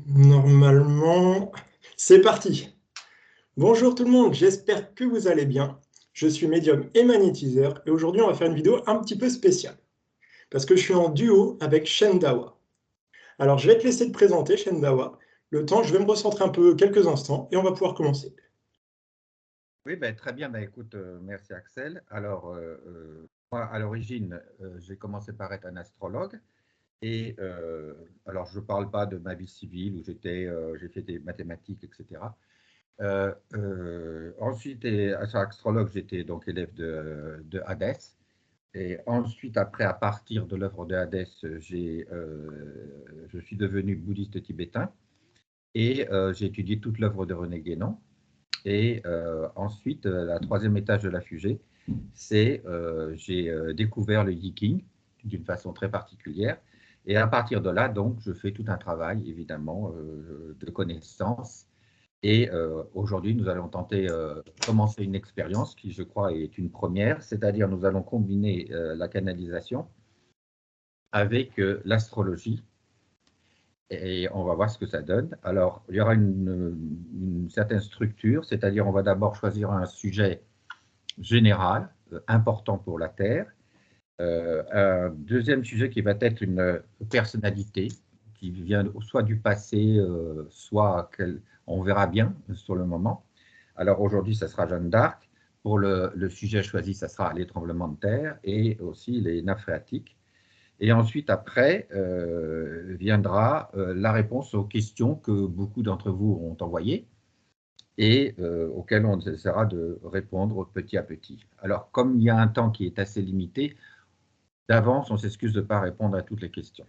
Normalement, c'est parti. Bonjour tout le monde, j'espère que vous allez bien. Je suis médium et magnétiseur et aujourd'hui on va faire une vidéo un petit peu spéciale parce que je suis en duo avec Shendawa. Alors je vais te laisser te présenter Shendawa. Le temps, je vais me recentrer un peu quelques instants et on va pouvoir commencer. Oui, ben, très bien. Ben, écoute, merci Axel. Alors, moi, à l'origine, j'ai commencé par être un astrologue. Et alors, je ne parle pas de ma vie civile où j'ai fait des mathématiques, etc. Ensuite, astrologue, j'étais donc élève de Hadès. Et ensuite, après, à partir de l'œuvre de Hadès, je suis devenu bouddhiste tibétain et j'ai étudié toute l'œuvre de René Guénon. Et ensuite, la troisième étage de la fusée, c'est j'ai découvert le Yiking d'une façon très particulière. Et à partir de là, donc, je fais tout un travail, évidemment, de connaissance. Et aujourd'hui, nous allons tenter commencer une expérience qui, je crois, est une première, c'est-à-dire nous allons combiner la canalisation avec l'astrologie et on va voir ce que ça donne. Alors, il y aura une certaine structure, c'est-à-dire on va d'abord choisir un sujet général, important pour la Terre. Un deuxième sujet qui va être une personnalité qui vient soit du passé, soit on verra bien sur le moment. Alors aujourd'hui, ça sera Jeanne d'Arc. Pour le sujet choisi, ça sera les tremblements de terre et aussi les nappes phréatiques. Et ensuite, après, viendra la réponse aux questions que beaucoup d'entre vous ont envoyées et auxquelles on essaiera de répondre petit à petit. Alors, comme il y a un temps qui est assez limité, d'avance, on s'excuse de ne pas répondre à toutes les questions.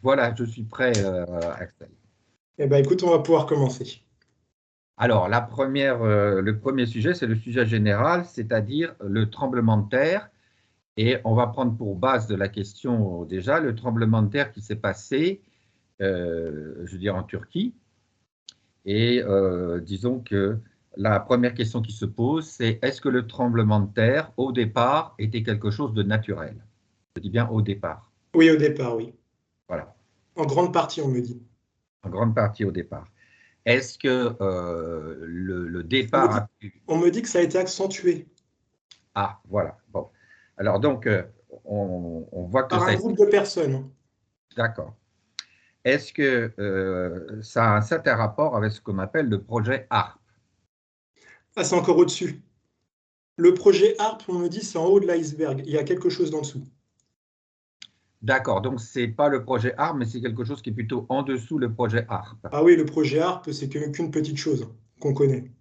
Voilà, je suis prêt, Axel. Eh bien écoute, on va pouvoir commencer. Alors, le premier sujet, c'est le sujet général, c'est-à-dire le tremblement de terre. Et on va prendre pour base de la question déjà le tremblement de terre qui s'est passé je veux dire en Turquie. Et disons que la première question qui se pose, c'est est-ce que le tremblement de terre, au départ, était quelque chose de naturel? Je dis bien au départ. Oui, au départ, oui. Voilà, En grande partie, on me dit. en grande partie au départ. Est-ce que le départ a pu... On me dit que ça a été accentué Ah, voilà. Bon. Alors donc, on voit que par ça un a été... groupe de personnes. D'accord. Est-ce que ça a un certain rapport avec ce qu'on appelle le projet ARP? Ah, c'est encore au-dessus. Le projet HARP, on me dit, c'est en haut de l'iceberg. Il y a quelque chose d'en dessous. D'accord, donc ce n'est pas le projet ARP, mais c'est quelque chose qui est plutôt en dessous le projet ARP. Ah oui, le projet HARP, c'est qu'une petite chose qu'on connaît.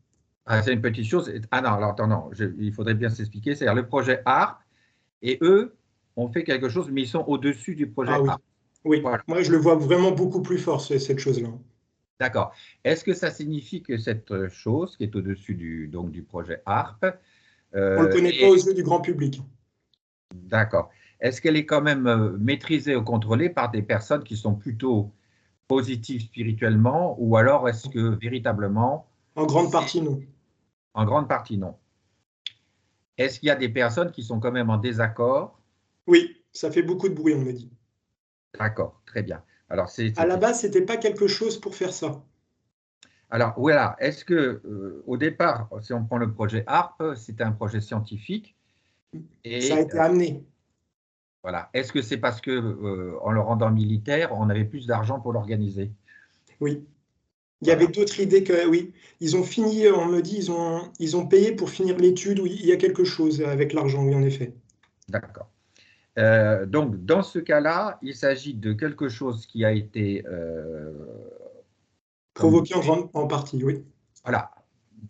Ah, c'est une petite chose. Ah non, alors attends, non, il faudrait bien s'expliquer. C'est-à-dire le projet ARP, et eux ont fait quelque chose, mais ils sont au-dessus du Ah projet oui, ARP. oui. Voilà, Moi, je le vois vraiment beaucoup plus fort, cette chose-là. d'accord. Est-ce que ça signifie que cette chose qui est au-dessus donc, du projet ARP On ne le connaît pas aux est... yeux du grand public. D'accord. Est-ce qu'elle est quand même maîtrisée ou contrôlée par des personnes qui sont plutôt positives spirituellement, ou alors est-ce que véritablement, En grande partie, non. en grande partie, non? Est-ce qu'il y a des personnes qui sont quand même en désaccord? Oui, ça fait beaucoup de bruit, on me dit. D'accord, très bien. Alors, À la base, c'était pas quelque chose pour faire ça. alors voilà, est-ce que au départ, si on prend le projet ARP, c'était un projet scientifique Ça a et été amené. voilà, est-ce que c'est parce que en le rendant militaire, on avait plus d'argent pour l'organiser? Oui. Il y avait Voilà, d'autres idées que, oui. Ils ont fini, on me dit, ils ont payé pour finir l'étude, oui, il y a quelque chose avec l'argent, oui, en effet. d'accord. Donc, dans ce cas-là, il s'agit de quelque chose qui a été, comme, Provoqué en partie, oui. voilà,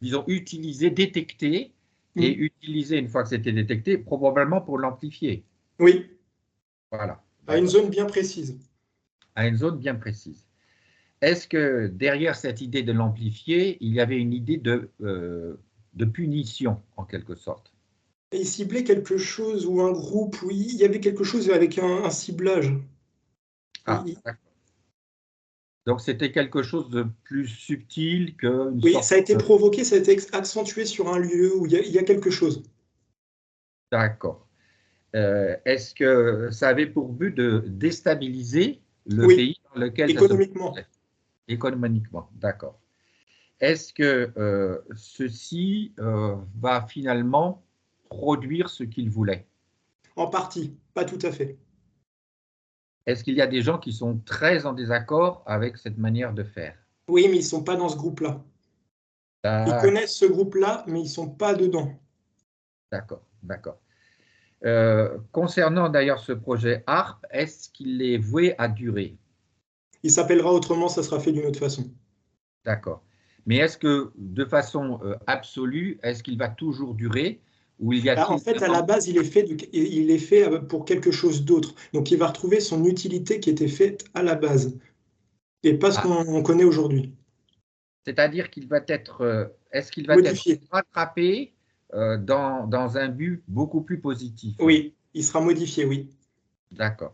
disons, utilisé, détecté, et Mm. utilisé une fois que c'était détecté, probablement pour l'amplifier. Oui, Voilà, à une d'accord, zone bien précise. à une zone bien précise. Est-ce que derrière cette idée de l'amplifier, il y avait une idée de punition, en quelque sorte? Et ils ciblaient quelque chose ou un groupe, oui, il y avait quelque chose avec un ciblage. Ah, d'accord. Donc c'était quelque chose de plus subtil qu'une Oui, sorte ça a été de... provoqué, ça a été accentué sur un lieu où il y a quelque chose. D'accord. Est-ce que ça avait pour but de déstabiliser le Oui, pays dans lequel ça se économiquement. passait? Économiquement, d'accord. Est-ce que ceci va finalement produire ce qu'il voulait? En partie, pas tout à fait. Est-ce qu'il y a des gens qui sont très en désaccord avec cette manière de faire? Oui, mais ils ne sont pas dans ce groupe-là. Ils D'accord, connaissent ce groupe-là, mais ils ne sont pas dedans. d'accord, d'accord. Concernant d'ailleurs ce projet ARP, est-ce qu'il est voué à durer? Il s'appellera autrement, ça sera fait d'une autre façon. D'accord. Mais est-ce que de façon absolue, est-ce qu'il va toujours durer ou il y En a-t-il fait, à la vraiment... base, il est fait pour quelque chose d'autre. Donc, il va retrouver son utilité qui était faite à la base, et pas ce Ah, qu'on connaît aujourd'hui. c'est-à-dire qu'il va être, est-ce qu'il va être Modifié. rattrapé dans un but beaucoup plus positif? Oui, il sera modifié, oui. D'accord.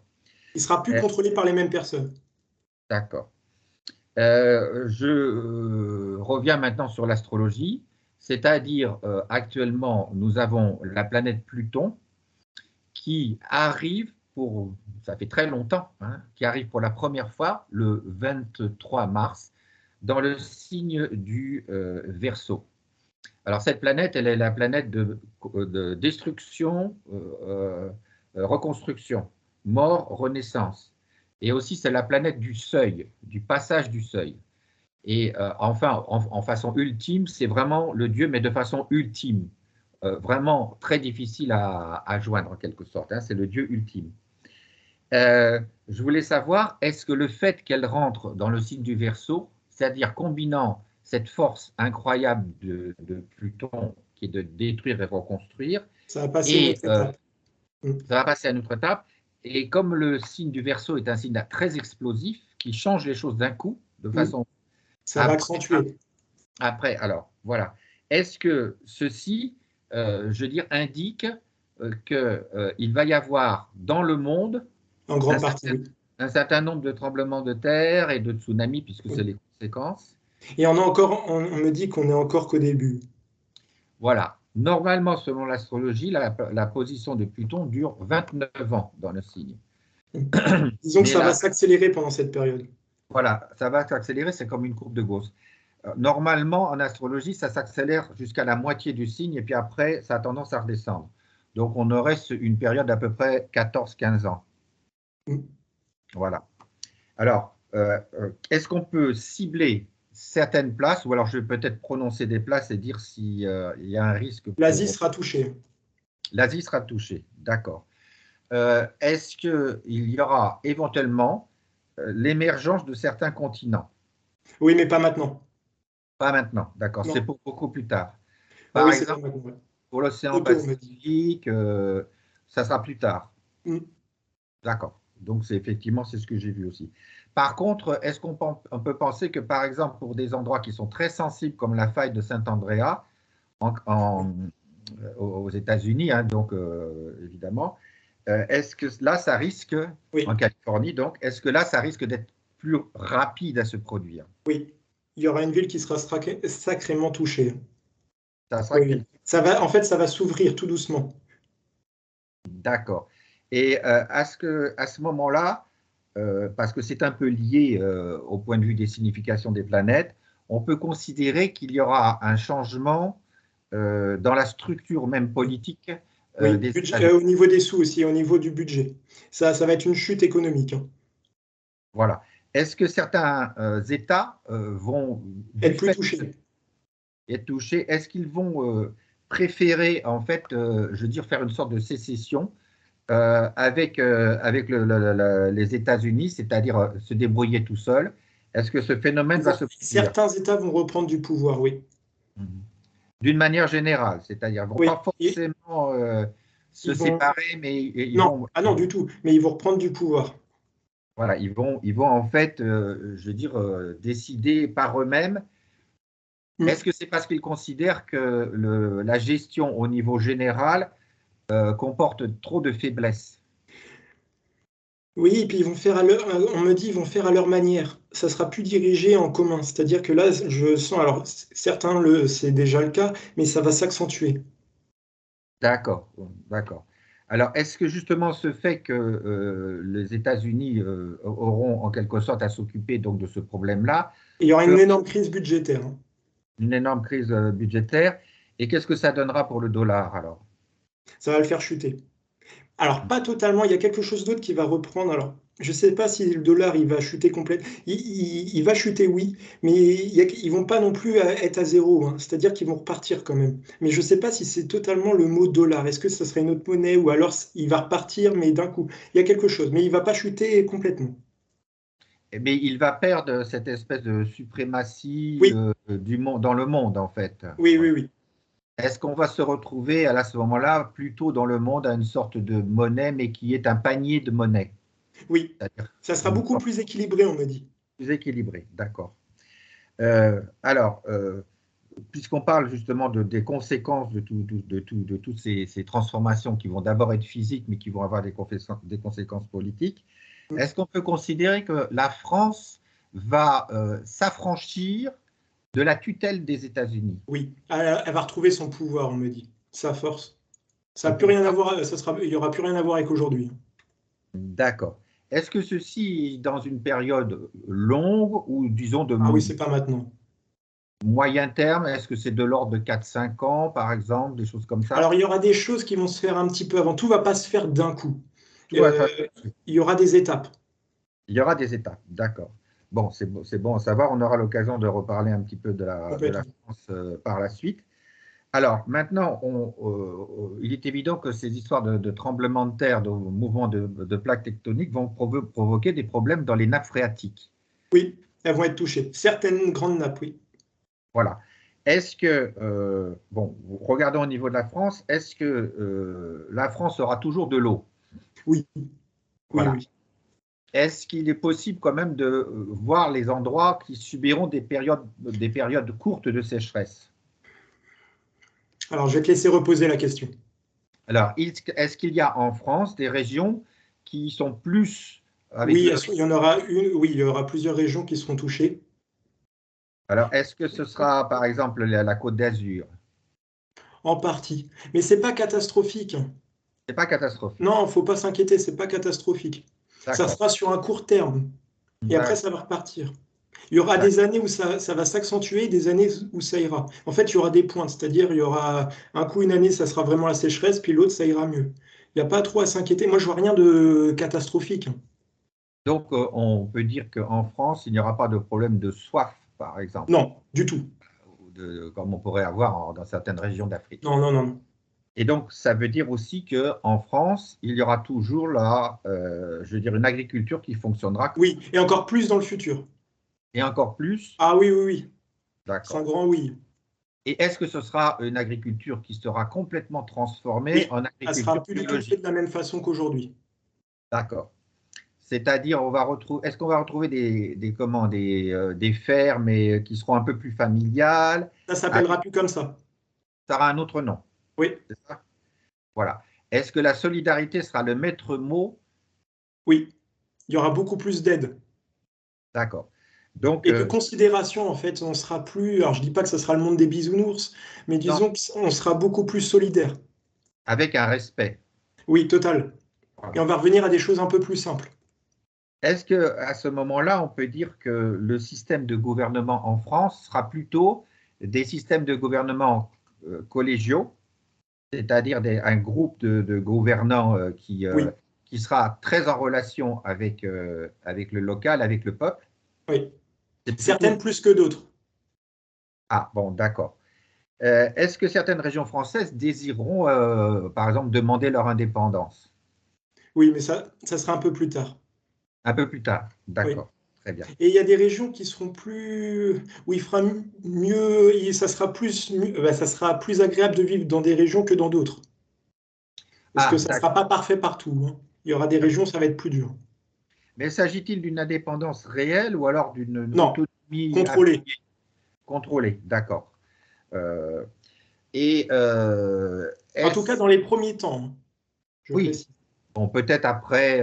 Il sera plus Euh, contrôlé par les mêmes personnes. D'accord. Je reviens maintenant sur l'astrologie, c'est-à-dire actuellement, nous avons la planète Pluton qui arrive pour, ça fait très longtemps, hein, qui arrive pour la première fois le 23 mars dans le signe du Verseau. Alors cette planète, elle est la planète de destruction, reconstruction, mort, renaissance. Et aussi, c'est la planète du seuil, du passage du seuil. Et enfin, en façon ultime, c'est vraiment le Dieu, mais de façon ultime, vraiment très difficile à joindre en quelque sorte. Hein, c'est le Dieu ultime. Je voulais savoir, est-ce que le fait qu'elle rentre dans le signe du Verseau, c'est-à-dire combinant cette force incroyable de Pluton, qui est de détruire et reconstruire, Ça va passer une et autre étape. ça va passer à une autre étape, et comme le signe du Verseau est un signe très explosif, qui change les choses d'un coup, de façon Ça va après, accentuer. après, alors, voilà. Est-ce que ceci, je veux dire, indique qu'il va y avoir dans le monde En un grande partie, certain, oui. un certain nombre de tremblements de terre et de tsunamis, puisque c'est Oui. les conséquences? Et on me dit qu'on est encore qu'au début. Voilà. Normalement, selon l'astrologie, la position de Pluton dure 29 ans dans le signe. Disons que Mais ça va là, s'accélérer pendant cette période. voilà, ça va s'accélérer, c'est comme une courbe de Gauss. Normalement, en astrologie, ça s'accélère jusqu'à la moitié du signe et puis après, ça a tendance à redescendre. Donc, on aurait une période d'à peu près 14-15 ans. Voilà. Alors, est-ce qu'on peut cibler certaines places, ou alors je vais peut-être prononcer des places et dire s'il y a un risque L'Asie pour... sera touchée. L'Asie sera touchée, d'accord. Est-ce qu'il y aura éventuellement l'émergence de certains continents? Oui, mais pas maintenant. Pas maintenant, d'accord, c'est Non. pour beaucoup plus tard. Ah Par oui, c'est pas exemple, maintenant. Ouais. pour l'océan Trop tôt, on m'a dit. Pacifique, ça sera plus tard. Mm. D'accord. Donc, effectivement, c'est ce que j'ai vu aussi. Par contre, est-ce on peut penser que, par exemple, pour des endroits qui sont très sensibles, comme la faille de Saint-Andrea aux États-Unis, hein, donc évidemment, est-ce que là, ça risque, en Oui, Californie, donc, est-ce que là, ça risque d'être plus rapide à se produire? oui. Il y aura une ville qui sera sacrément touchée. Ça sera Oui, quelque... oui. Ça va, en fait, ça va s'ouvrir tout doucement. D'accord. Et à ce moment-là, parce que c'est un peu lié au point de vue des significations des planètes, on peut considérer qu'il y aura un changement dans la structure même politique Oui, des États-Unis. au niveau des sous aussi, au niveau du budget. Ça va être une chute économique. Hein. Voilà. Est-ce que certains États vont, du Être plus fait touchée. d'être touchés, est-ce qu'ils vont préférer, en fait, je veux dire, faire une sorte de sécession avec les États-Unis, c'est-à-dire se débrouiller tout seul? Est-ce que ce phénomène va se produire? Certains États vont reprendre du pouvoir, oui. D'une manière générale, c'est-à-dire, ils ne vont pas Oui, forcément se ils vont. séparer, mais ils Non, vont, ah non, du tout. Mais ils vont reprendre du pouvoir. voilà, ils vont en fait, je veux dire, décider par eux-mêmes. Est-ce Mm. que c'est parce qu'ils considèrent que la gestion au niveau général comporte trop de faiblesses? Oui, et puis ils vont faire à leur, on me dit, ils vont faire à leur manière. Ça sera plus dirigé en commun. C'est-à-dire que là, je sens, alors c'est déjà le cas, mais ça va s'accentuer. D'accord, d'accord. Alors, est-ce que justement ce fait que les États-Unis auront en quelque sorte à s'occuper donc de ce problème-là, Il y aura peut une énorme crise budgétaire, hein. une énorme crise budgétaire, et qu'est-ce que ça donnera pour le dollar alors? Ça va le faire chuter. Alors, pas totalement, il y a quelque chose d'autre qui va reprendre. Alors, je ne sais pas si le dollar il va chuter complètement. Il va chuter, oui, mais ils ne vont pas non plus être à zéro, hein. C'est-à-dire qu'ils vont repartir quand même. Mais je ne sais pas si c'est totalement le mot dollar. Est-ce que ça serait une autre monnaie ou alors il va repartir, mais d'un coup. Il y a quelque chose, mais il ne va pas chuter complètement. Mais il va perdre cette espèce de suprématie Oui, du monde, dans le monde, en fait. oui, oui, Voilà. oui. Est-ce qu'on va se retrouver à ce moment-là plutôt dans le monde à une sorte de monnaie, mais qui est un panier de monnaie, Oui, c'est-à-dire ça sera une beaucoup sorte plus équilibré, on me dit. plus équilibrée, d'accord. Alors, puisqu'on parle justement des conséquences de toutes ces transformations qui vont d'abord être physiques, mais qui vont avoir des conséquences politiques, est-ce qu'on peut considérer que la France va s'affranchir de la tutelle des États-Unis? Oui, elle va retrouver son pouvoir, on me dit, sa force. Ça Ce n'a plus rien à pouvoir? voir, il n'y aura plus rien à voir avec aujourd'hui. D'accord. Est-ce que ceci, dans une période longue ou disons de Ah oui, c'est pas maintenant. moyen terme, est-ce que c'est de l'ordre de 4-5 ans, par exemple, des choses comme Alors, ça? il y aura des choses qui vont se faire un petit peu avant. Tout ne va pas se faire d'un coup. Tout va Euh, être- il y aura des étapes. Il y aura des étapes, d'accord. Bon, c'est bon à savoir. On aura l'occasion de reparler un petit peu de la Complètement. France par la suite. Alors, maintenant, il est évident que ces histoires de tremblements de terre, de mouvements de plaques tectoniques vont provoquer des problèmes dans les nappes phréatiques. Oui, elles vont être touchées. Certaines grandes nappes, oui. Voilà. Est-ce que, bon, regardons au niveau de la France, est-ce que la France aura toujours de l'eau? Oui, oui, Voilà. oui. Est-ce qu'il est possible quand même de voir les endroits qui subiront des périodes courtes de sécheresse? Alors, je vais te laisser reposer la question. Alors, est-ce qu'il y a en France des régions qui sont plus avec Oui, le il y risque? en aura une. Oui, il y aura plusieurs régions qui seront touchées. Alors, est-ce que ce sera par exemple la Côte d'Azur? En partie. Mais c'est pas catastrophique. C'est pas catastrophique. Non, il ne faut pas s'inquiéter, c'est pas catastrophique. Ça D'accord. sera sur un court terme. Et après, D'ac- ça va repartir. Il y aura d'ac- des années où ça va s'accentuer, des années où ça ira. En fait, il y aura des pointes, c'est-à-dire il y aura un coup, une année, ça sera vraiment la sécheresse, puis l'autre, ça ira mieux. Il n'y a pas trop à s'inquiéter. Moi, je vois rien de catastrophique. Donc, on peut dire qu'en France, il n'y aura pas de problème de soif, par exemple, Non, du tout. comme on pourrait avoir dans certaines régions d'Afrique. Non, non, non, non. Et donc, ça veut dire aussi qu'en France, il y aura toujours je veux dire, une agriculture qui fonctionnera, Oui, et encore plus dans le futur. et encore plus, Ah oui, oui, oui. C'est un d'accord. grand oui. Et est-ce que ce sera une agriculture qui sera complètement transformée Oui, en elle agriculture sera plus du tout faite biologique? de la même façon qu'aujourd'hui. D'accord. C'est-à-dire, est-ce qu'on va retrouver des fermes qui seront un peu plus familiales, Ça avec, s'appellera plus comme ça. ça aura un autre nom, Oui, c'est ça? Voilà. Est-ce que la solidarité sera le maître mot? oui. Il y aura beaucoup plus d'aide. D'accord. Donc, Et de considération, en fait, on sera plus. Alors, je dis pas que ce sera le monde des bisounours, mais non, disons qu'on sera beaucoup plus solidaire. avec un respect. Oui, total. Et Voilà. on va revenir à des choses un peu plus simples. Est-ce que à ce moment-là, on peut dire que le système de gouvernement en France sera plutôt des systèmes de gouvernement collégiaux, c'est-à-dire un groupe de gouvernants Oui, qui sera très en relation avec le local, avec le peuple? oui. C'est plutôt... Certaines plus que d'autres. Ah, bon, d'accord. Est-ce que certaines régions françaises désireront, par exemple, demander leur indépendance? Oui, mais ça sera un peu plus tard. Un peu plus tard. Oui. D'accord. Très bien. Et il y a des régions qui seront plus, où il fera mieux, ça sera ça sera plus agréable de vivre dans des régions que dans d'autres. Parce que Ah, ça ne d'accord. sera pas parfait partout, hein. Il y aura des régions, ça va être plus dur. Mais s'agit-il d'une indépendance réelle ou alors d'une Non, autonomie contrôler. appuyée, contrôlée? D'accord. Euh, et En tout cas, est-ce... dans les premiers temps, hein, je Oui, précise. bon, peut-être après...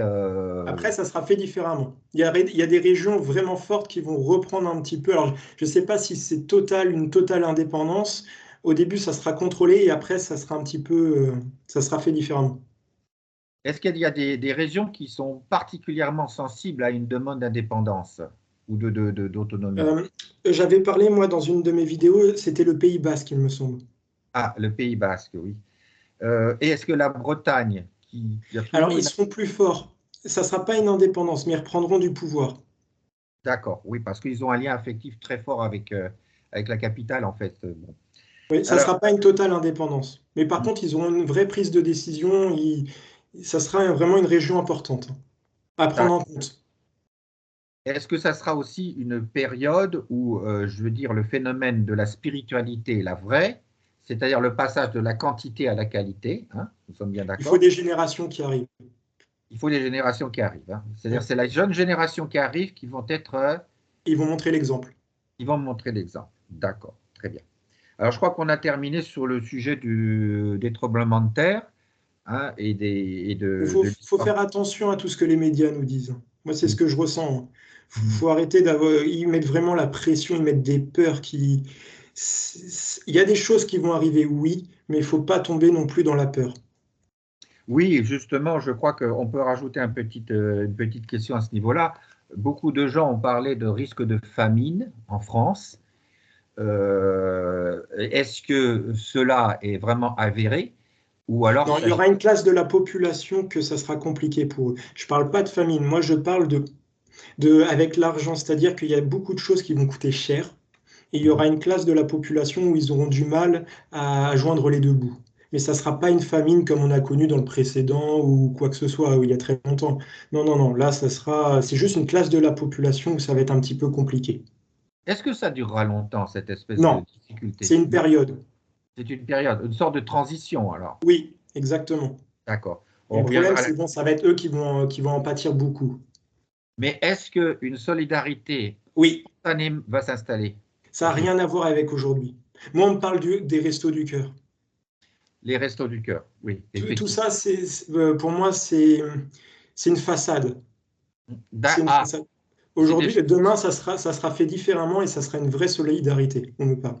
Après, ça sera fait différemment. Il y a des régions vraiment fortes qui vont reprendre un petit peu. Alors, je ne sais pas si c'est une totale indépendance. Au début, ça sera contrôlé et après, ça sera un petit peu, ça sera fait différemment. Est-ce qu'il y a des régions qui sont particulièrement sensibles à une demande d'indépendance ou d'autonomie? J'avais parlé, moi, dans une de mes vidéos, c'était le Pays Basque, il me semble. Ah, le Pays Basque, oui. Et est-ce que la Bretagne, qui a Alors, toujours ils une... seront plus forts. Ça ne sera pas une indépendance, mais ils reprendront du pouvoir. D'accord, oui, parce qu'ils ont un lien affectif très fort avec la capitale, en fait. Bon. Oui, ça ne Alors, sera pas une totale indépendance. Mais par contre, ils auront une vraie prise de décision. Ça sera vraiment une région importante à prendre en compte. est-ce que ça sera aussi une période où, je veux dire, le phénomène de la spiritualité, la vraie, c'est-à-dire le passage de la quantité à la qualité, hein, nous sommes bien Il faut d'accord? des générations qui arrivent. Il faut des générations qui arrivent, hein. C'est-à-dire Ouais. c'est la jeune génération qui arrive qui vont être, Ils vont montrer l'exemple. qui vont montrer l'exemple. D'accord, très bien. Alors je crois qu'on a terminé sur le sujet des tremblements de terre, hein, et Il de faut l'histoire. faire attention à tout ce que les médias nous disent. Moi, c'est ce que je ressens. Il Mhm. faut arrêter d'avoir. Ils mettent vraiment la pression, ils mettent des peurs qui. Il y a des choses qui vont arriver, oui, mais il ne faut pas tomber non plus dans la peur. Oui, justement, je crois qu'on peut rajouter une petite question à ce niveau-là. Beaucoup de gens ont parlé de risque de famine en France. Est-ce que cela est vraiment avéré ou alors Non, il y aura une classe de la population que ça sera compliqué pour eux. Je ne parle pas de famine, moi je parle avec l'argent, c'est-à-dire qu'il y a beaucoup de choses qui vont coûter cher, et il y aura une classe de la population où ils auront du mal à joindre les deux bouts. Mais ça ne sera pas une famine comme on a connu dans le précédent ou quoi que ce soit, où il y a très longtemps. Non, non, non, là, c'est juste une classe de la population où ça va être un petit peu compliqué. est-ce que ça durera longtemps, cette espèce de Non, c'est difficulté? une Non, période. c'est une période, une sorte de transition alors. Oui, exactement. D'accord. Et On le problème, reviendra c'est là. bon, ça va être eux qui vont en pâtir beaucoup. Mais est-ce qu'une solidarité Oui, spontanée va s'installer? ça n'a rien à voir avec aujourd'hui. Moi, on me parle des restos du cœur. Les restos du cœur, oui, Tout effectivement. ça, pour moi, c'est une façade. C'est une Ah, façade. c'est des Aujourd'hui, choses, demain, ça sera fait différemment et ça sera une vraie solidarité. On me parle.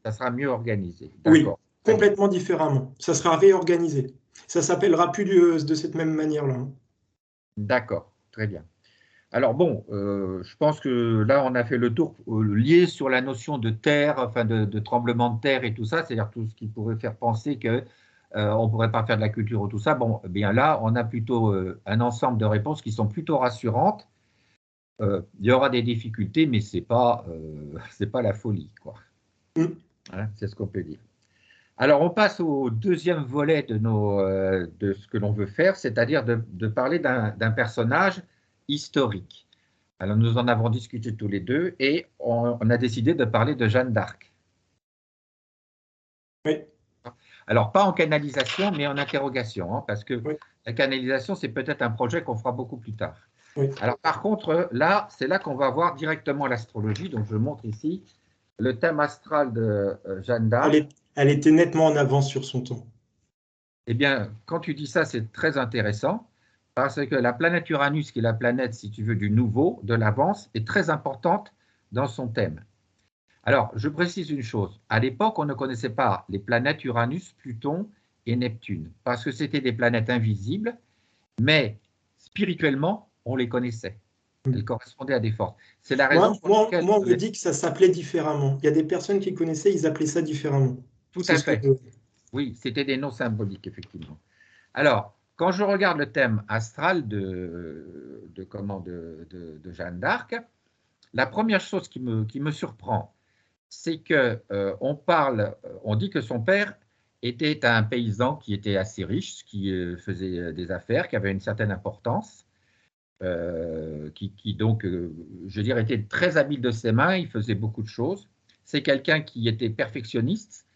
ça sera mieux organisé. Oui, D'accord, très bien. complètement différemment. Ça sera réorganisé. Ça s'appellera plus de cette même manière-là, hein. D'accord, très bien. Alors bon, je pense que là, on a fait le tour lié sur la notion de terre, enfin de tremblement de terre et tout ça, c'est-à-dire tout ce qui pourrait faire penser que on ne pourrait pas faire de la culture ou tout ça. Bon, eh bien là, on a plutôt un ensemble de réponses qui sont plutôt rassurantes. Il y aura des difficultés, mais c'est pas la folie, quoi. Mm. Hein, c'est ce qu'on peut dire. Alors, on passe au deuxième volet de ce que l'on veut faire, c'est-à-dire de parler d'un personnage historique. Alors, nous en avons discuté tous les deux et on a décidé de parler de Jeanne d'Arc. Oui, Alors, pas en canalisation, mais en interrogation, hein, parce que oui, la canalisation, c'est peut-être un projet qu'on fera beaucoup plus tard. oui. Alors, par contre, là, c'est là qu'on va voir directement l'astrologie. Donc, je montre ici le thème astral de Jeanne Elle d'Arc. est, elle était nettement en avance sur son temps. Eh bien, quand tu dis ça, c'est très intéressant parce que la planète Uranus, qui est la planète, si tu veux, du nouveau, de l'avance, est très importante dans son thème. Alors, je précise une chose. À l'époque, on ne connaissait pas les planètes Uranus, Pluton et Neptune parce que c'était des planètes invisibles, mais spirituellement, on les connaissait. Elles Mm. correspondaient à des forces. C'est la raison Moi, pour moi, laquelle moi, on me dit que ça s'appelait différemment. Il y a des personnes qui connaissaient, ils appelaient ça différemment. tout C'est à ce que fait. Oui, c'était des noms symboliques, effectivement. Alors, quand je regarde le thème astral de Jeanne d'Arc, la première chose qui me surprend, c'est que on dit que son père était un paysan qui était assez riche, qui faisait des affaires, qui avait une certaine importance, qui donc, je dirais, était très habile de ses mains, il faisait beaucoup de choses. C'est quelqu'un qui était perfectionniste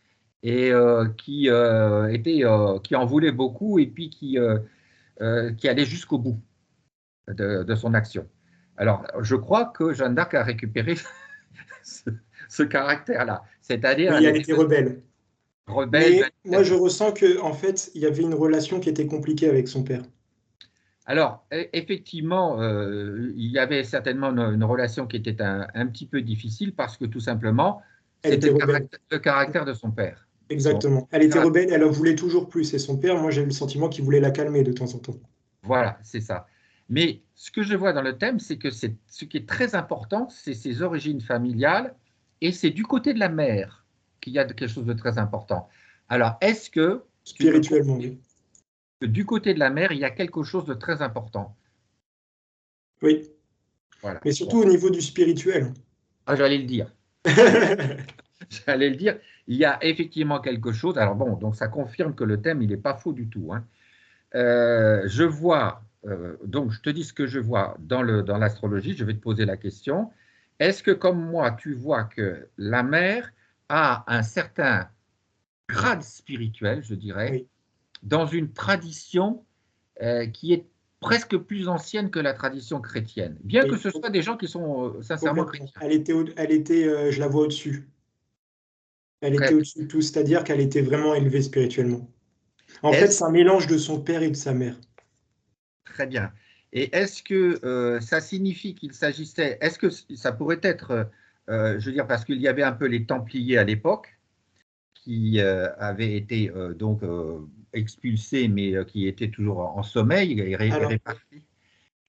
et qui en voulait beaucoup et puis qui allait jusqu'au bout de son action. Alors, je crois que Jeanne d'Arc a récupéré ce, ce caractère-là, c'est-à-dire Oui, elle elle était était rebelle. rebelle, Mais moi, je manipulatrice. ressens que, en fait, il y avait une relation qui était compliquée avec son père. Alors, effectivement, il y avait certainement une relation qui était un petit peu difficile parce que tout simplement, Elle c'était était rebelle. le caractère de son père. Exactement. Elle était rebelle, elle en voulait toujours plus. Et son père, moi, j'ai eu le sentiment qu'il voulait la calmer de temps en temps. Voilà, c'est ça. Mais ce que je vois dans le thème, c'est que ce qui est très important, c'est ses origines familiales, et c'est du côté de la mère qu'il y a quelque chose de très important. Alors, est-ce que tu me Spirituellement, confirmes oui. que du côté de la mère, il y a quelque chose de très important? Oui, Voilà. mais Bon. surtout au niveau du spirituel. Ah, j'allais le dire. J'allais le dire. Il y a effectivement quelque chose. Alors bon, donc ça confirme que le thème, il n'est pas faux du tout, hein. Je vois, donc je te dis ce que je vois dans l'astrologie, je vais te poser la question. Est-ce que comme moi, tu vois que la mère a un certain grade spirituel, je dirais, Oui. dans une tradition qui est presque plus ancienne que la tradition chrétienne, bien que Oui, ce soit des gens qui sont sincèrement complètement. chrétiens. Je la vois au-dessus. Elle Très était bien. au-dessus de tout, c'est-à-dire qu'elle était vraiment élevée spirituellement. En fait, Est-ce c'est un mélange de son père et de sa mère. Très bien. Et est-ce que ça signifie qu'il s'agissait, est-ce que ça pourrait être, je veux dire, parce qu'il y avait un peu les Templiers à l'époque, qui avaient été donc expulsés, mais qui étaient toujours en sommeil et Alors, répartis.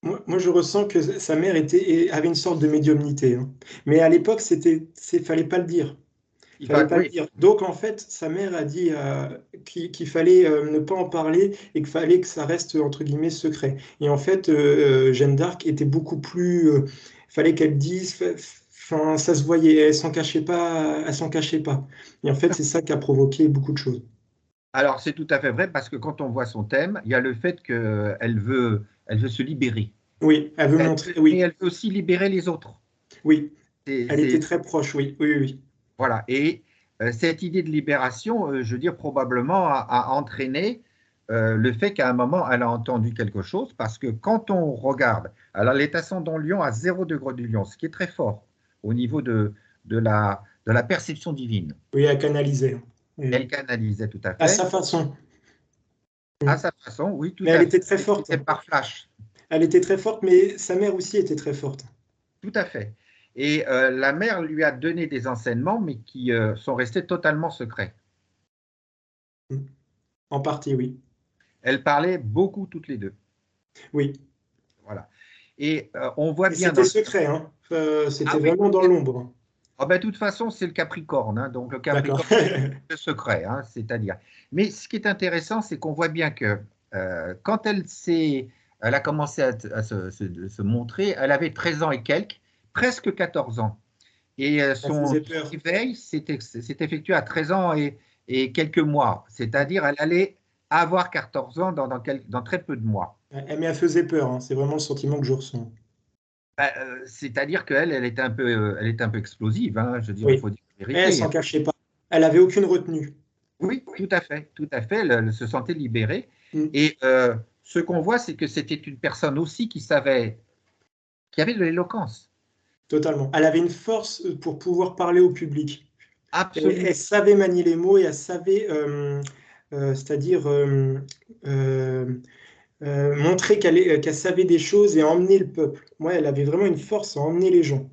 moi, je ressens que sa mère avait une sorte de médiumnité, hein. Mais à l'époque, fallait pas le dire. Fallait pas le Oui, dire. Donc, en fait, sa mère a dit qu'il fallait ne pas en parler et qu'il fallait que ça reste, entre guillemets, secret. Et en fait, Jeanne d'Arc était beaucoup plus... fallait qu'elle dise... Enfin, ça se voyait, elle s'en cachait pas, elle s'en cachait pas. Et en fait, c'est ça qui a provoqué beaucoup de choses. alors c'est tout à fait vrai, parce que quand on voit son thème, il y a le fait elle veut se libérer. Oui, elle veut montrer... Mais Oui, elle veut aussi libérer les autres. oui. C'est, Elle était c'est- très proche, oui, oui, oui. Voilà. Et cette idée de libération, je veux dire, probablement a entraîné le fait qu'à un moment, elle a entendu quelque chose, parce que quand on regarde, alors elle est ascendant Lion à 0 degré du Lion, ce qui est très fort au niveau de la perception divine. Oui, elle canalisait, hein. Elle Oui. canalisait tout à À fait, sa façon. à Mm. sa façon, oui, tout Mais elle à fait. était très forte, C'était hein. par flash, Elle était très forte, mais sa mère aussi était très forte. tout à fait. Et la mère lui a donné des enseignements, mais qui sont restés totalement secrets. Mm. En partie, oui. Elles parlaient beaucoup toutes les deux. Oui. Voilà. Et on voit Et bien c'était dans secret, hein. Ah C'était oui, vraiment dans l'ombre. ah ben, de toute façon, c'est le Capricorne, hein, donc le D'accord. Capricorne, le secret, hein, c'est-à-dire. Mais ce qui est intéressant, c'est qu'on voit bien que quand elle a commencé à se montrer, elle avait 13 ans et quelques, presque 14 ans. Et Ça son faisait peur. réveil s'est effectué à 13 ans et quelques mois, c'est-à-dire elle allait avoir 14 ans dans très peu de mois. Mais elle faisait peur, hein. C'est vraiment le sentiment que je ressens. Bah, c'est-à-dire qu'elle, elle était un peu explosive, hein, je veux dire, il Oui. faut dire la Et elle vérité. s'en cachait pas. Elle avait aucune retenue. Oui, tout à fait, tout à fait. Elle se sentait libérée. Mm. Et ce qu'on voit, c'est que c'était une personne aussi qui avait de l'éloquence. Totalement. Elle avait une force pour pouvoir parler au public. Elle Absolument, savait manier les mots et elle savait, c'est-à-dire euh, montrer qu'elle savait des choses et emmener le peuple. Moi, elle avait vraiment une force à emmener les gens.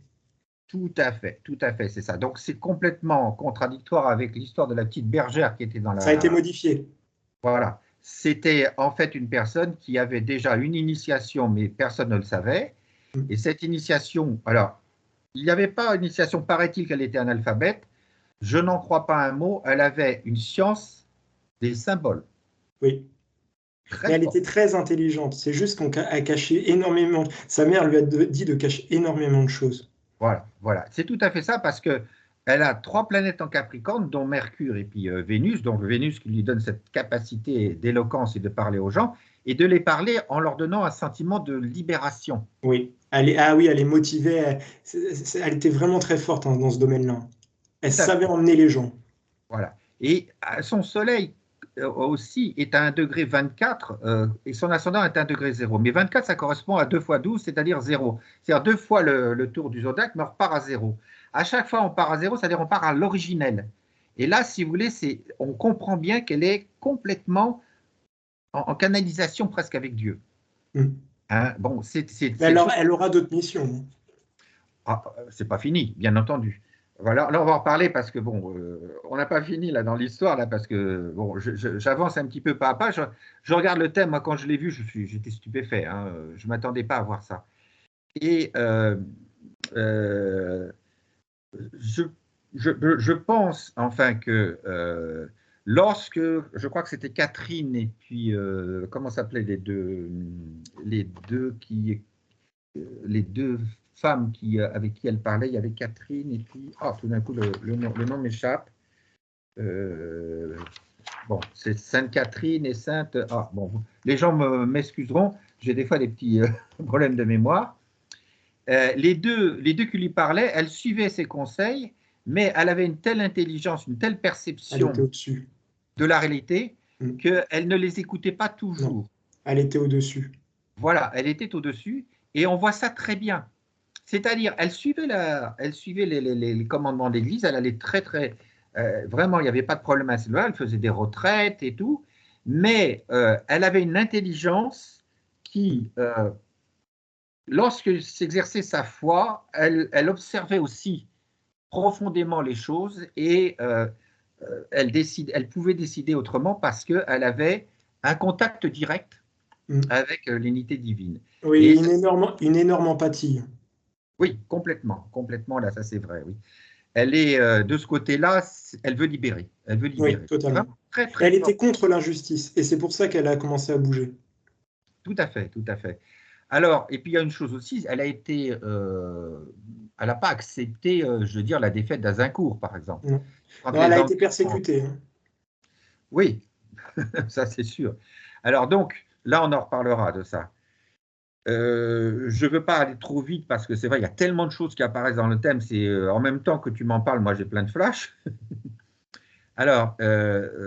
tout à fait, c'est ça. Donc c'est complètement contradictoire avec l'histoire de la petite bergère qui était dans Ça a été la. modifié. Voilà. C'était en fait une personne qui avait déjà une initiation, mais personne ne le savait. Mm. Et cette initiation, alors, il n'y avait pas une initiation, paraît-il qu'elle était analphabète. Je n'en crois pas un mot. Elle avait une science des symboles Oui. Mais très elle était forte. très intelligente. C'est juste qu'elle a caché énormément. Sa mère lui a dit de cacher énormément de choses. Voilà, voilà. C'est tout à fait ça, parce que elle a 3 planètes en Capricorne, dont Mercure et puis Vénus. Donc Vénus qui lui donne cette capacité d'éloquence et de parler aux gens, et de les parler en leur donnant un sentiment de libération. Oui. Ah oui, elle est motivée. Elle était vraiment très forte, hein, dans ce domaine-là. Elle Tout à savait fait. emmener les gens. Voilà. Et son soleil aussi est à 1 degré 24 et son ascendant est à 1 degré 0. Mais 24, ça correspond à 2 fois 12, c'est-à-dire 0. C'est-à-dire 2 fois le tour du zodiaque, mais on repart à 0. À chaque fois, on part à 0, c'est-à-dire on part à l'originel. Et là, si vous voulez, on comprend bien qu'elle est complètement en canalisation presque avec Dieu. Mm. Hein, bon, Mais c'est le alors, chose. elle aura d'autres missions. Ah, c'est pas fini, bien entendu. Voilà, là on va en reparler parce que bon, on n'a pas fini là dans l'histoire là parce que bon, j'avance un petit peu pas à pas. Je regarde le thème, moi quand je l'ai vu, j'étais stupéfait. Hein, je m'attendais pas à voir ça. Et euh, je, je pense enfin que lorsque, je crois que c'était Catherine et puis comment s'appelaient les deux qui les deux femmes avec qui elle parlait, il y avait Catherine et puis, tout d'un coup, le nom m'échappe. Bon, c'est Sainte-Catherine et Sainte. Bon, les gens m'excuseront, j'ai des fois des petits problèmes de mémoire. Les deux qui lui parlaient, elle suivait ses conseils, mais elle avait une telle intelligence, une telle Elle perception était au-dessus. de la réalité Mm. qu'elle ne les écoutait pas Non, toujours. elle était au-dessus. Voilà, elle était au-dessus, et on voit ça très bien. C'est-à-dire, elle suivait les commandements d'Église, elle allait vraiment, il n'y avait pas de problème à ce niveau, elle faisait des retraites et tout, mais elle avait une intelligence qui, lorsque s'exerçait sa foi, elle observait aussi profondément les choses et elle pouvait décider autrement parce qu'elle avait un contact direct Mm. avec l'unité divine. Oui, Et une énorme empathie. oui, complètement, là, ça c'est vrai, oui. Elle est de ce côté-là, elle veut libérer. Elle veut Oui, libérer. C'est totalement. vraiment très, très Elle fort. était contre l'injustice et c'est pour ça qu'elle a commencé à bouger. Tout à fait, tout à fait. Alors, et puis il y a une chose aussi, elle n'a pas accepté, je veux dire, la défaite d'Azincourt, par exemple. Non, Quand non, elle les a été Anglais persécutée. Hein. Oui, ça c'est sûr. Alors donc, là, on en reparlera de ça. Je ne veux pas aller trop vite parce que c'est vrai, il y a tellement de choses qui apparaissent dans le thème. C'est en même temps que tu m'en parles, moi j'ai plein de flashs. Alors,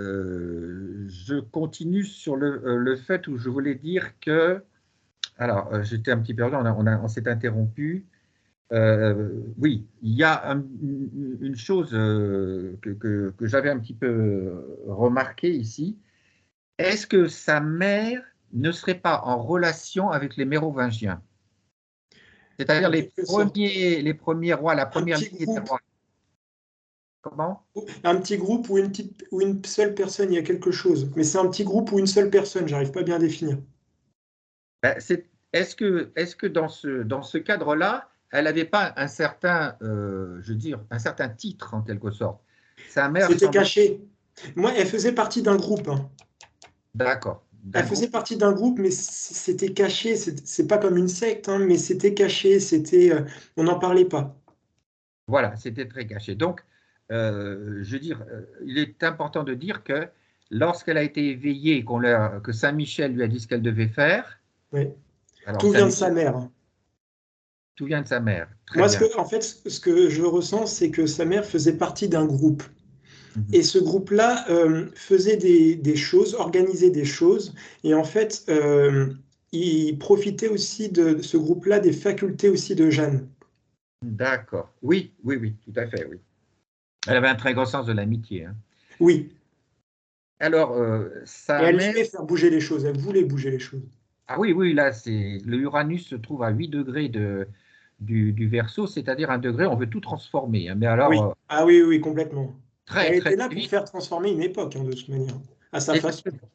je continue sur le fait où je voulais dire que, alors, j'étais un petit peu perdu, on s'est interrompu. Oui, il y a une chose que j'avais un petit peu remarqué ici. Est-ce que sa mère ne serait pas en relation avec les Mérovingiens? C'est-à-dire En quelque sorte. les premiers rois, la Un première petit lignée des groupe, rois. Comment? un petit groupe ou une seule personne, il y a quelque chose. Mais c'est un petit groupe ou une seule personne, j'arrive pas bien à définir. Ben, est-ce que dans ce cadre-là, elle n'avait pas un certain, je veux dire, un certain titre en quelque sorte? Sa mère C'était semble. caché. Moi, elle faisait partie d'un groupe. Hein. D'accord, Elle d'un faisait groupe. partie d'un groupe, mais c'était caché. C'est pas comme une secte, hein, mais c'était caché. On n'en parlait pas. Voilà, c'était très caché. Donc, je veux dire, il est important de dire que lorsqu'elle a été éveillée, que Saint-Michel lui a dit ce qu'elle devait faire, Ouais. alors Tout vient de sa Saint-Michel, mère. Hein. tout vient de sa mère. Très Moi, bien. en fait, ce que je ressens, c'est que sa mère faisait partie d'un groupe. Mhm. Et ce groupe-là faisait des choses, organisait des choses. Et en fait, il profitait aussi de ce groupe-là des facultés aussi de Jeanne. D'accord. Oui, oui, oui, tout à fait, oui. Elle avait un très grand sens de l'amitié. Hein. Oui. Alors, Et sa elle mère. aimait faire bouger les choses. Elle voulait bouger les choses. Ah oui, oui, là, le Uranus se trouve à 8 degrés du Verseau, c'est-à-dire un degré, on veut tout transformer. Hein. Mais alors, Oui. Ah oui, oui, oui, complètement. Et très, elle très était là pour vite, faire transformer une époque, hein, de toute manière, à sa façon. exactement.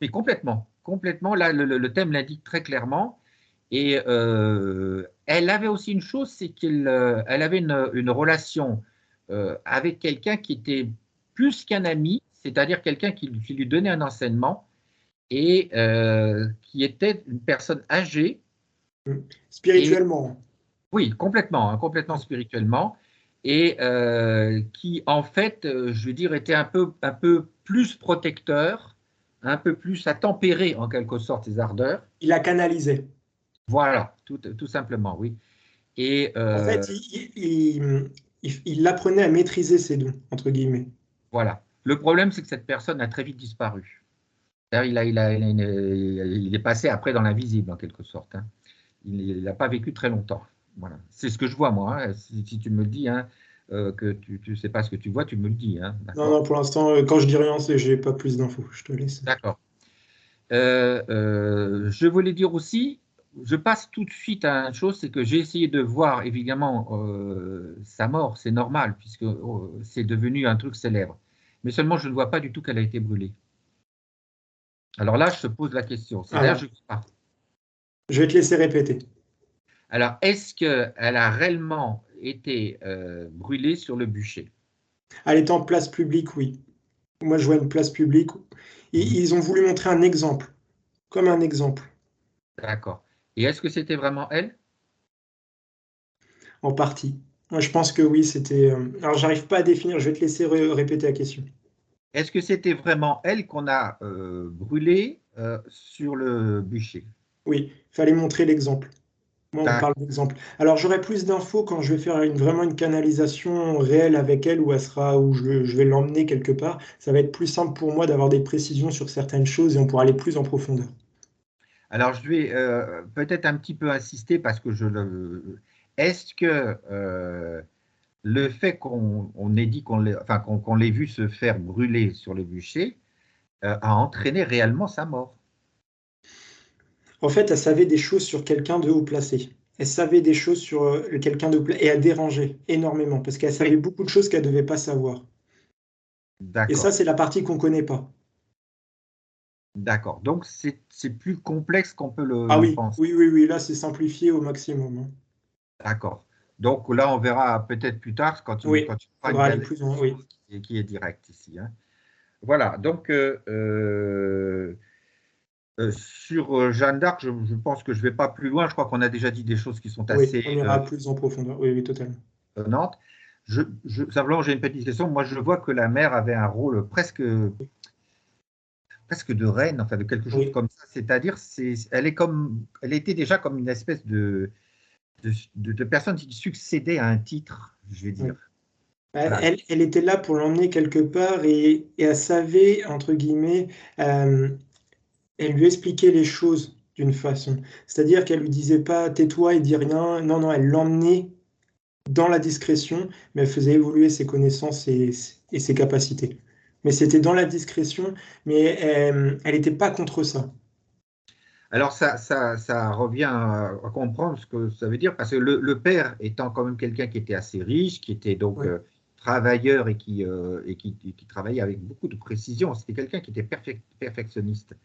Mais complètement, complètement. Là, le thème l'indique très clairement. Et elle avait aussi une chose, c'est elle avait une relation avec quelqu'un qui était plus qu'un ami, c'est-à-dire quelqu'un qui lui donnait un enseignement et qui était une personne âgée et Spirituellement. oui, complètement, hein, complètement spirituellement, et qui, en fait, je veux dire, était un peu plus protecteur, un peu plus à tempérer, en quelque sorte, ses ardeurs. Il la canalisait. Voilà, tout simplement, oui. Et En fait, il l'apprenait à maîtriser ses dons, entre guillemets. voilà. Le problème, c'est que cette personne a très vite disparu. C'est-à-dire, il est passé après dans l'invisible, en quelque sorte. Hein. Il n'a pas vécu très longtemps. Voilà. C'est ce que je vois, moi. Hein. Si tu me le dis, hein, que tu ne sais pas ce que tu vois, tu me le dis. Hein. Non, D'accord? non, pour l'instant, quand je dis rien, c'est j'ai pas plus d'infos. Je te laisse. D'accord. Je voulais dire aussi, je passe tout de suite à une chose, c'est que j'ai essayé de voir évidemment sa mort, c'est normal, puisque c'est devenu un truc célèbre. Mais seulement, je ne vois pas du tout qu'elle a été brûlée. Alors là, je te pose la question. C'est d'ailleurs, Alors, je vais te laisser répéter. Alors, est-ce qu'elle a réellement été brûlée sur le bûcher? Elle est en place publique, oui. Moi, je vois une place publique. Ils ont voulu montrer un exemple, comme un exemple. D'accord. Et est-ce que c'était vraiment elle? En partie. Moi, je pense que oui, c'était. Alors, j'arrive pas à définir. Je vais te laisser répéter la question. Est-ce que c'était vraiment elle qu'on a brûlée sur le bûcher? Oui, il fallait montrer l'exemple. Moi, on parle D'accord. d'exemple. Alors, j'aurai plus d'infos quand je vais faire vraiment une canalisation réelle avec elle, où elle sera, où je vais l'emmener quelque part. Ça va être plus simple pour moi d'avoir des précisions sur certaines choses et on pourra aller plus en profondeur. Alors, je vais peut-être un petit peu insister parce que est-ce que le fait qu'on ait dit qu'on l'ait vu se faire brûler sur le bûcher a entraîné réellement sa mort? En fait, elle savait des choses sur quelqu'un de haut placé. Elle savait des choses sur quelqu'un de haut placé et elle dérangeait énormément parce qu'elle savait Oui. beaucoup de choses qu'elle ne devait pas savoir. Et ça, D'accord. c'est la partie qu'on ne connaît pas. D'accord. Donc, c'est plus complexe qu'on peut Ah le oui, penser. oui, oui, oui, là, c'est simplifié au maximum, hein. D'accord. Donc là, on verra peut-être plus tard Oui, quand tu il feras une faudra aller plus loin, oui. canalisation qui est directe ici, hein. Voilà. Donc, sur Jeanne d'Arc, je pense que je ne vais pas plus loin. Je crois qu'on a déjà dit des choses qui sont Oui, assez on ira plus en profondeur. Oui, oui, totalement. étonnantes. Simplement, j'ai une petite question. Moi, je vois que la mère avait un rôle presque de reine, enfin de quelque chose Oui. comme ça. C'est-à-dire, elle était déjà comme une espèce de personne qui succédait à un titre, je vais Oui. dire. Voilà. Elle était là pour l'emmener quelque part et elle savait, entre guillemets, euh, elle lui expliquait les choses d'une façon. C'est-à-dire qu'elle lui disait pas tais-toi et dis rien. Non, non, elle l'emmenait dans la discrétion, mais elle faisait évoluer ses connaissances et ses capacités. Mais c'était dans la discrétion, mais elle n'était pas contre ça. Alors, ça revient à comprendre ce que ça veut dire, parce que le père étant quand même quelqu'un qui était assez riche, qui était donc Oui, travailleur et qui travaillait avec beaucoup de précision, c'était quelqu'un qui était perfectionniste.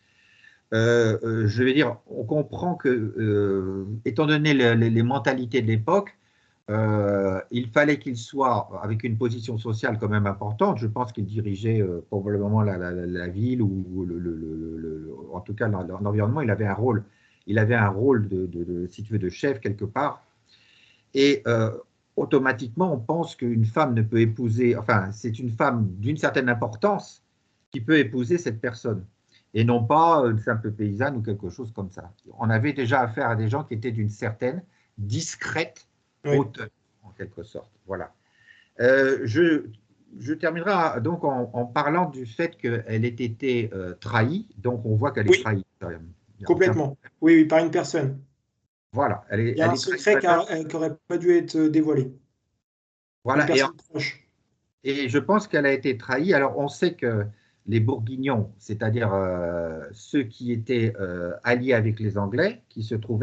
Je vais dire, on comprend que, étant donné les mentalités de l'époque, il fallait qu'il soit avec une position sociale quand même importante. Je pense qu'il dirigeait probablement la ville ou en tout cas l'environnement. Il avait un rôle si tu veux, de chef quelque part. Et automatiquement, on pense qu'une femme ne peut épouser, enfin, c'est une femme d'une certaine importance qui peut épouser cette personne et non pas une simple paysanne ou quelque chose comme ça. On avait déjà affaire à des gens qui étaient d'une certaine discrète oui, hauteur, en quelque sorte. Voilà. Je terminerai donc en parlant du fait qu'elle ait été trahie. Donc, on voit qu'elle est oui, trahie. Il n'y a aucun complètement. Oui, oui, par une personne. Voilà, Il y a elle un est trahie secret par qui une n'aurait pas dû être dévoilé. Une Voilà, personne proche. et je pense qu'elle a été trahie. Alors, on sait que les Bourguignons, c'est-à-dire ceux qui étaient alliés avec les Anglais, qui se trouvaient